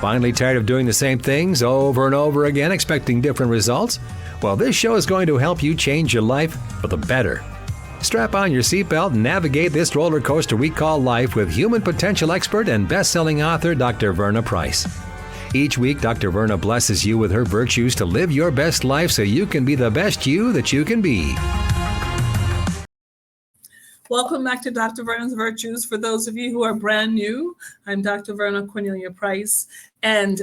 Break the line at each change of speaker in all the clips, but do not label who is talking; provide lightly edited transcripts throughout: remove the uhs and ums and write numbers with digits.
Finally tired of doing the same things over and over again, expecting different results? Well, this show is going to help you change your life for the better. Strap on your seatbelt and navigate this roller coaster we call life with human potential expert and best-selling author Dr. Verna Price. Each week, Dr. Verna blesses you with her virtues to live your best life so you can be the best you that you can be.
Welcome back to Dr. Verna's Virtues. For those of you who are brand new, I'm Dr. Verna Cornelia Price, and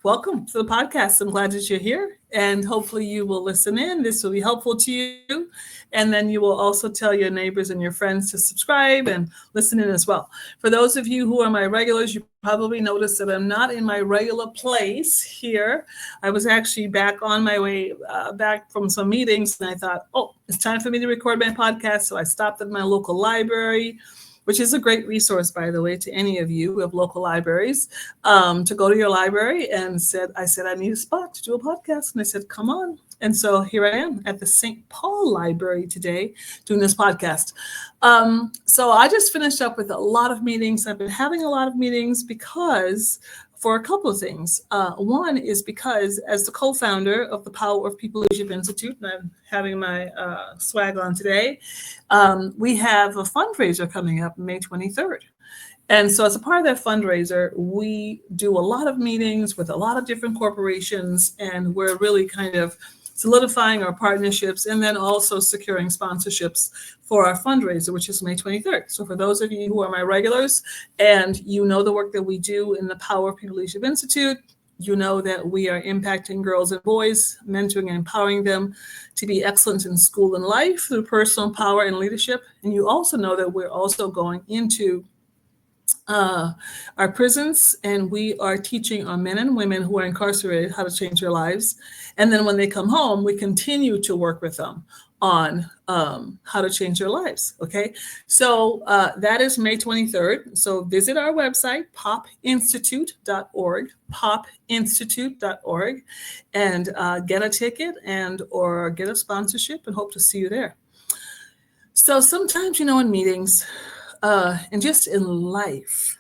welcome to the podcast. I'm glad that you're here, and hopefully you will listen in. This will be helpful to you, and then you will also tell your neighbors and your friends to subscribe and listen in as well. For those of you who are my regulars, you probably noticed that I'm not in my regular place here. I was actually back on my way back from some meetings, and I thought, it's time for me to record my podcast. So I stopped at my local library, which is a great resource, by the way, to any of you who have local libraries, to go to your library, and I said, I need a spot to do a podcast. And they said, come on. And so here I am at the St. Paul Library today doing this podcast. So I just finished up with a lot of meetings. I've been having a lot of meetings for a couple of things. One is because as the co-founder of the Power of People Leadership Institute, and I'm having my swag on today, we have a fundraiser coming up May 23rd. And so as a part of that fundraiser, we do a lot of meetings with a lot of different corporations, and we're really kind of solidifying our partnerships and then also securing sponsorships for our fundraiser, which is May 23rd. So for those of you who are my regulars and you know the work that we do in the Power of People Leadership Institute, you know that we are impacting girls and boys, mentoring and empowering them to be excellent in school and life through personal power and leadership. And you also know that we're also going into our prisons, and we are teaching our men and women who are incarcerated how to change their lives. And then when they come home, we continue to work with them on how to change their lives. Okay, so that is May 23rd. So visit our website, popinstitute.org, popinstitute.org, and get a ticket or get a sponsorship, and hope to see you there. So sometimes, in meetings, and just in life,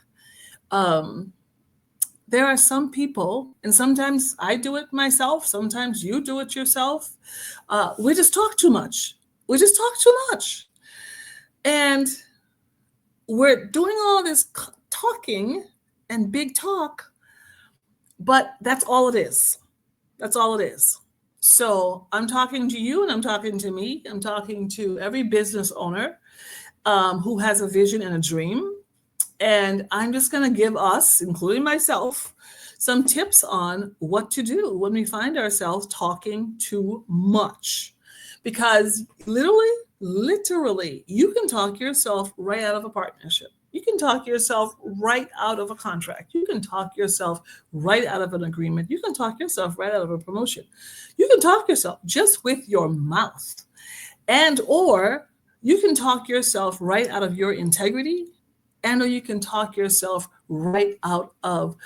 there are some people, and sometimes I do it myself, sometimes you do it yourself. We just talk too much. And we're doing all this talking and big talk, but that's all it is. So I'm talking to you, and I'm talking to me. I'm talking to every business owner who has a vision and a dream. And I'm just going to give us, including myself, some tips on what to do when we find ourselves talking too much. Because literally, you can talk yourself right out of a partnership. You can talk yourself right out of a contract. You can talk yourself right out of an agreement. You can talk yourself right out of a promotion. You can talk yourself just with your mouth. Or you can talk yourself right out of your integrity, or you can talk yourself right out of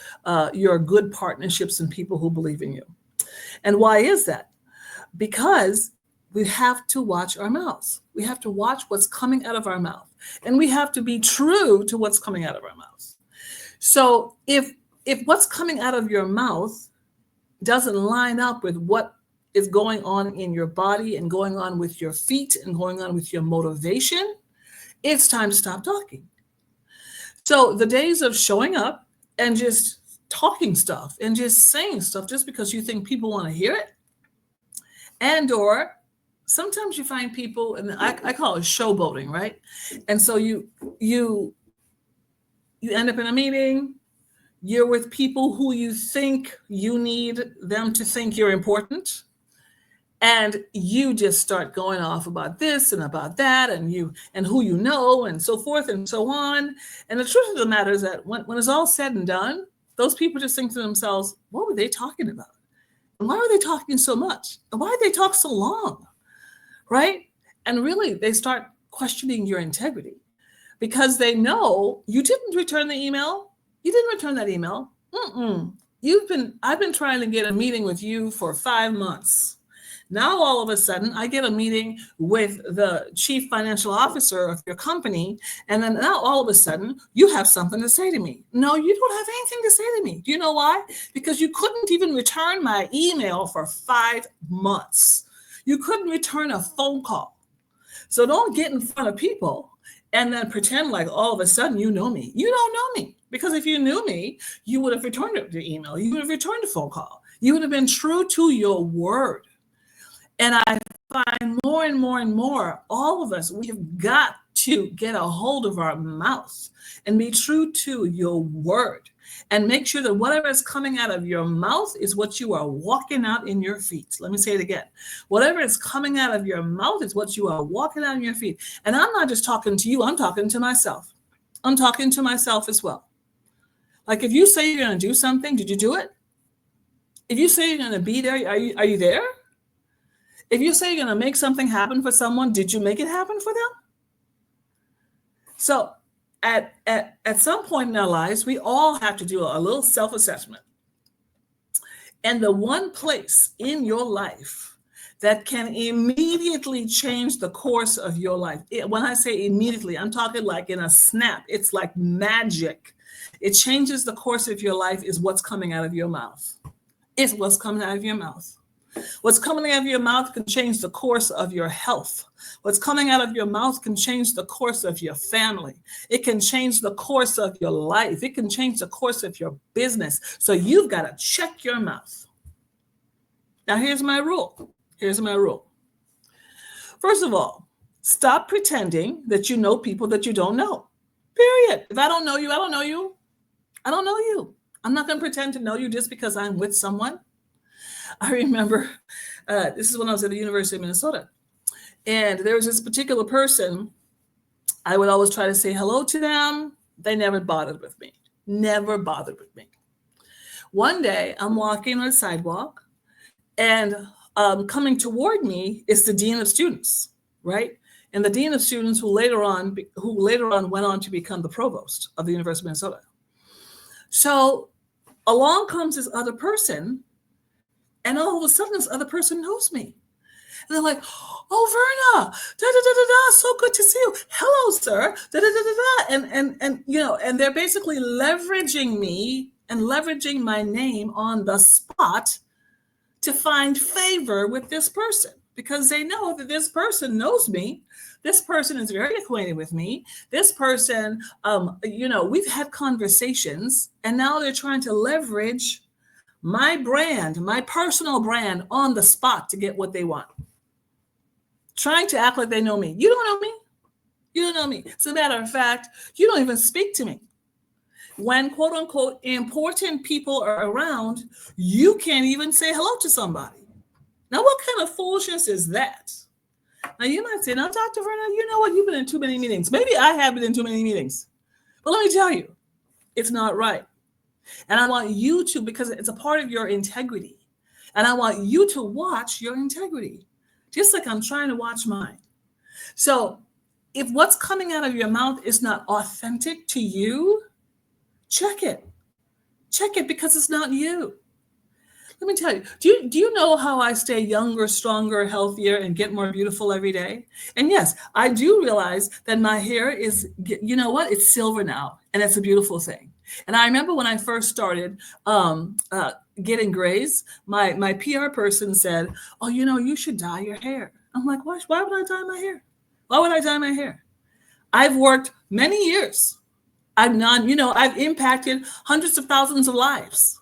your good partnerships and people who believe in you. And why is that? Because we have to watch our mouths. We have to watch what's coming out of our mouth. And we have to be true to what's coming out of our mouths. So if what's coming out of your mouth doesn't line up with what is going on in your body and going on with your feet and going on with your motivation, it's time to stop talking. So the days of showing up and just talking stuff and just saying stuff just because you think people want to hear it, or sometimes you find people, and I call it showboating, right? And so you end up in a meeting, you're with people who you think you need them to think you're important. And you just start going off about this and about that, and who you know, and so forth and so on. And the truth of the matter is that when it's all said and done, those people just think to themselves, what were they talking about? And why were they talking so much? And why did they talk so long? Right? And really, they start questioning your integrity because they know you didn't return the email. You didn't return that email. I've been trying to get a meeting with you for 5 months. Now, all of a sudden, I get a meeting with the chief financial officer of your company. And then now, all of a sudden, you have something to say to me. No, you don't have anything to say to me. Do you know why? Because you couldn't even return my email for 5 months. You couldn't return a phone call. So don't get in front of people and then pretend like all of a sudden you know me. You don't know me. Because if you knew me, you would have returned the email. You would have returned a phone call. You would have been true to your word. And I find more and more and more, all of us, we have got to get a hold of our mouth and be true to your word and make sure that whatever is coming out of your mouth is what you are walking out in your feet. Let me say it again. Whatever is coming out of your mouth is what you are walking out in your feet. And I'm not just talking to you, I'm talking to myself. I'm talking to myself as well. Like if you say you're going to do something, did you do it? If you say you're going to be there, are you there? If you say you're going to make something happen for someone, did you make it happen for them? So at some point in our lives, we all have to do a little self-assessment. And the one place in your life that can immediately change the course of your life. When I say immediately, I'm talking like in a snap. It's like magic. It changes the course of your life is what's coming out of your mouth. It's what's coming out of your mouth. What's coming out of your mouth can change the course of your health. What's coming out of your mouth can change the course of your family. It can change the course of your life. It can change the course of your business. So you've got to check your mouth. Now, here's my rule. Here's my rule. First of all, stop pretending that you know people that you don't know. Period. If I don't know you, I don't know you. I don't know you. I'm not going to pretend to know you just because I'm with someone. I remember this is when I was at the University of Minnesota. And there was this particular person. I would always try to say hello to them. They never bothered with me. Never bothered with me. One day, I'm walking on a sidewalk, and coming toward me is the dean of students, right? And the dean of students who later on went on to become the provost of the University of Minnesota. So along comes this other person, and all of a sudden this other person knows me. And they're like, "Oh, Verna, so good to see you. Hello, sir." And they're basically leveraging me and leveraging my name on the spot to find favor with this person because they know that this person knows me. This person is very acquainted with me. This person, we've had conversations, and now they're trying to leverage my brand, my personal brand on the spot to get what they want. Trying to act like they know me. You don't know me. You don't know me. As a matter of fact, you don't even speak to me. When quote unquote important people are around, you can't even say hello to somebody. Now, what kind of foolishness is that? Now, you might say, "Now, Dr. Verna, you know what? You've been in too many meetings." Maybe I have been in too many meetings. But let me tell you, it's not right. And I want you to, because it's a part of your integrity. And I want you to watch your integrity, just like I'm trying to watch mine. So if what's coming out of your mouth is not authentic to you, check it. Check it because it's not you. Let me tell you, do you know how I stay younger, stronger, healthier, and get more beautiful every day? And yes, I do realize that my hair is, you know what? It's silver now, and it's a beautiful thing. And I remember when I first started getting grays, my PR person said, "Oh, you should dye your hair." I'm like, why would I dye my hair? Why would I dye my hair? I've worked many years. I've impacted hundreds of thousands of lives.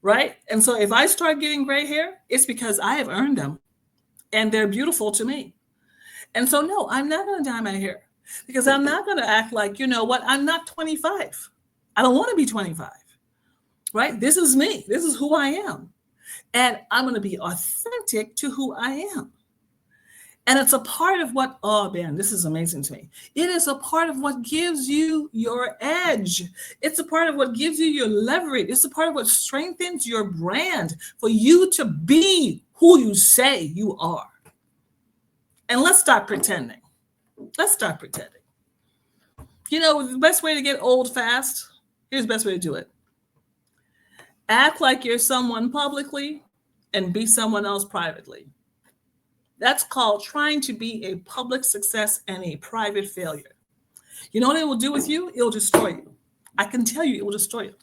Right? And so if I start getting gray hair, it's because I have earned them and they're beautiful to me. And so, no, I'm not going to dye my hair because I'm not going to act like, I'm not 25. I don't want to be 25. Right? This is me. This is who I am. And I'm going to be authentic to who I am. And it's a part of what, oh man, this is amazing to me. It is a part of what gives you your edge. It's a part of what gives you your leverage. It's a part of what strengthens your brand for you to be who you say you are. And let's stop pretending. Let's stop pretending. The best way to get old fast, here's the best way to do it. Act like you're someone publicly and be someone else privately. That's called trying to be a public success and a private failure. You know what it will do with you? It will destroy you. I can tell you it will destroy you.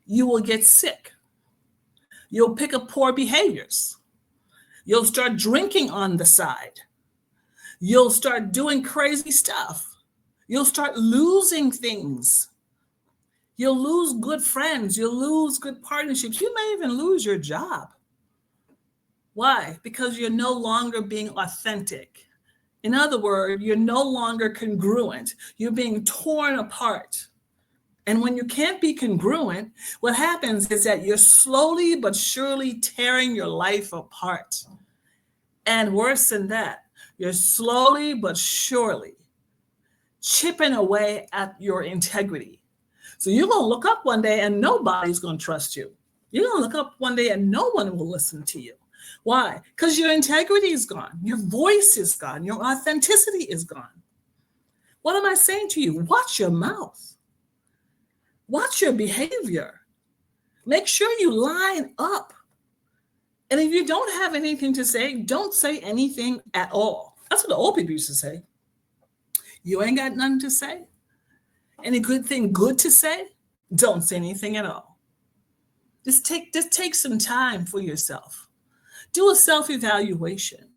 You will get sick. You'll pick up poor behaviors. You'll start drinking on the side. You'll start doing crazy stuff. You'll start losing things. You'll lose good friends. You'll lose good partnerships. You may even lose your job. Why? Because you're no longer being authentic. In other words, you're no longer congruent. You're being torn apart. And when you can't be congruent, what happens is that you're slowly but surely tearing your life apart. And worse than that, you're slowly but surely chipping away at your integrity. So you're going to look up one day and nobody's going to trust you. You're going to look up one day and no one will listen to you. Why? Because your integrity is gone. Your voice is gone. Your authenticity is gone. What am I saying to you? Watch your mouth. Watch your behavior. Make sure you line up. And if you don't have anything to say, don't say anything at all. That's what the old people used to say. You ain't got nothing to say. Any good thing good to say? Don't say anything at all. Just take some time for yourself. Do a self-evaluation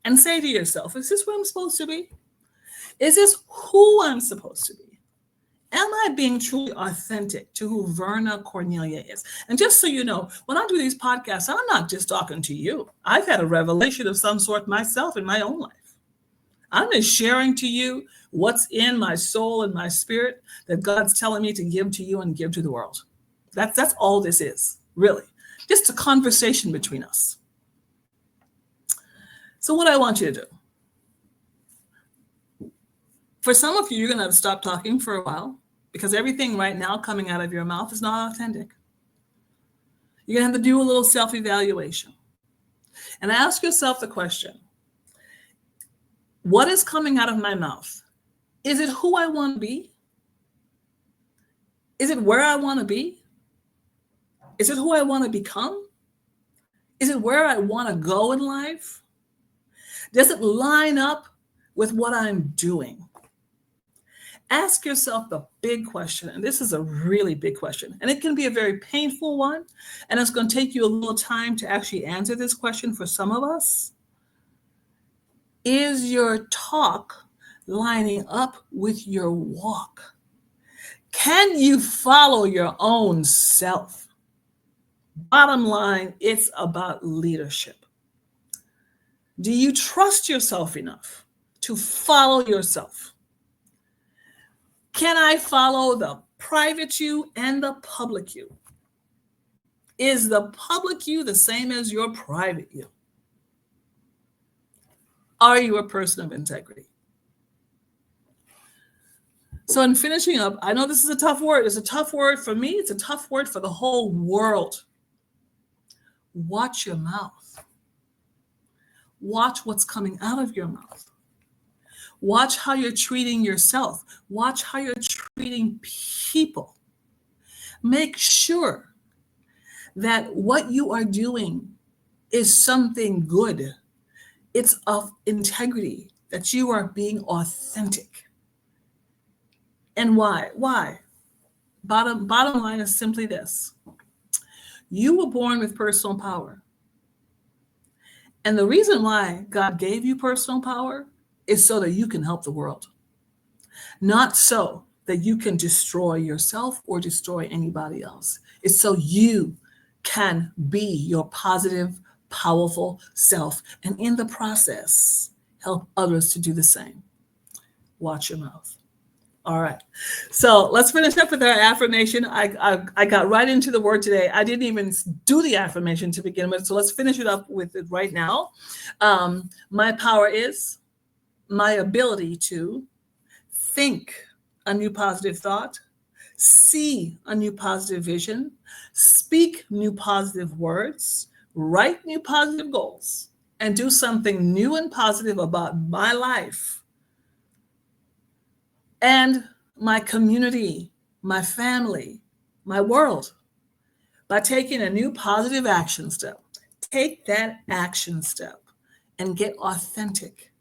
and say to yourself, is this where I'm supposed to be? Is this who I'm supposed to be? Am I being truly authentic to who Verna Cornelia is? And just so you know, when I do these podcasts, I'm not just talking to you. I've had a revelation of some sort myself in my own life. I'm just sharing to you what's in my soul and my spirit that God's telling me to give to you and give to the world. That's all this is, really. Just a conversation between us. So what I want you to do, for some of you, you're going to have to stop talking for a while because everything right now coming out of your mouth is not authentic. You're going to have to do a little self-evaluation and ask yourself the question, what is coming out of my mouth? Is it who I want to be? Is it where I want to be? Is it who I want to become? Is it where I want to go in life? Does it line up with what I'm doing? Ask yourself the big question, and this is a really big question, and it can be a very painful one, and it's going to take you a little time to actually answer this question for some of us. Is your talk lining up with your walk? Can you follow your own self? Bottom line, it's about leadership. Do you trust yourself enough to follow yourself? Can I follow the private you and the public you? Is the public you the same as your private you? Are you a person of integrity? So in finishing up, I know this is a tough word. It's a tough word for me. It's a tough word for the whole world. Watch your mouth. Watch what's coming out of your mouth. Watch how you're treating yourself. Watch how you're treating people. Make sure that what you are doing is something good. It's of integrity, that you are being authentic. And why? Why? Bottom line is simply this. You were born with personal power. And the reason why God gave you personal power is so that you can help the world. Not so that you can destroy yourself or destroy anybody else. It's so you can be your positive, powerful self. And in the process, help others to do the same. Watch your mouth. All right. So let's finish up with our affirmation. I got right into the word today. I didn't even do the affirmation to begin with. So let's finish it up with it right now. My power is my ability to think a new positive thought, see a new positive vision, speak new positive words, write new positive goals, and do something new and positive about my life and my community, my family, my world, by taking a new positive action step. Take that action step and get authentic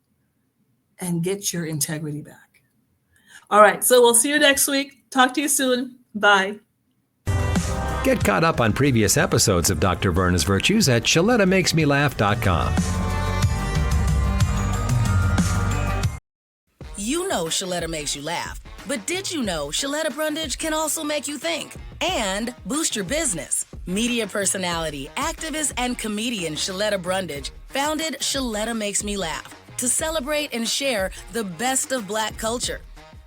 and get your integrity back. All right, so we'll see you next week. Talk to you soon. Bye.
Get caught up on previous episodes of Dr. Verna's Virtues at ShalettaMakesMeLaugh.com.
You know Shaletta makes you laugh, but did you know Shaletta Brundage can also make you think and boost your business? Media personality, activist, and comedian Shaletta Brundage founded Shaletta Makes Me Laugh to celebrate and share the best of Black culture.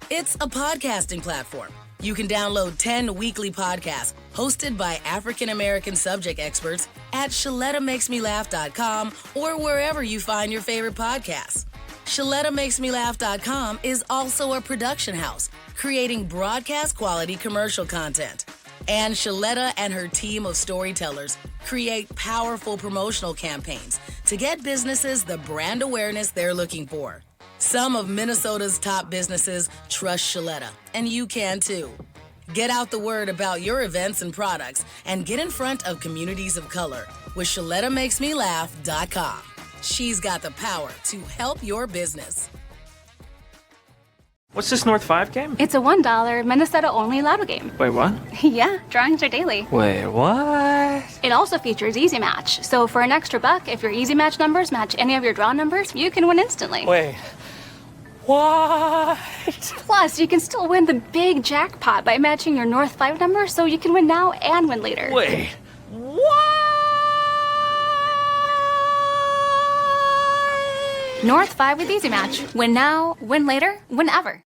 It's a podcasting platform. You can download 10 weekly podcasts hosted by African American subject experts at ShalettaMakesMeLaugh.com or wherever you find your favorite podcasts. ShalettaMakesMeLaugh.com is also a production house, creating broadcast quality commercial content. And Shaletta and her team of storytellers create powerful promotional campaigns to get businesses the brand awareness they're looking for. Some of Minnesota's top businesses trust Shaletta, and you can too. Get out the word about your events and products and get in front of communities of color with ShalettaMakesMeLaugh.com. She's got the power to help your business.
What's this North 5 game?
It's a $1 Minnesota-only lotto game.
Wait, what?
Yeah, drawings are daily.
Wait, what?
It also features Easy Match. So for an extra $1, if your Easy Match numbers match any of your draw numbers, you can win instantly.
Wait, what?
Plus, you can still win the big jackpot by matching your North 5 number, so you can win now and win later.
Wait, what?
North 5 with Easy Match. Win now, win later, whenever.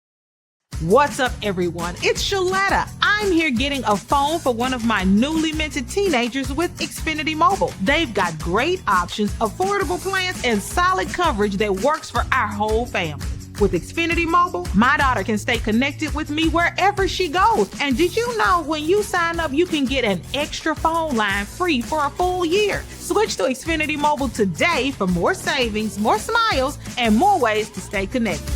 What's up, everyone? It's Shaletta. I'm here getting a phone for one of my newly minted teenagers with Xfinity Mobile. They've got great options, affordable plans, and solid coverage that works for our whole family. With Xfinity Mobile, my daughter can stay connected with me wherever she goes. And did you know when you sign up, you can get an extra phone line free for a full year? Switch to Xfinity Mobile today for more savings, more smiles, and more ways to stay connected.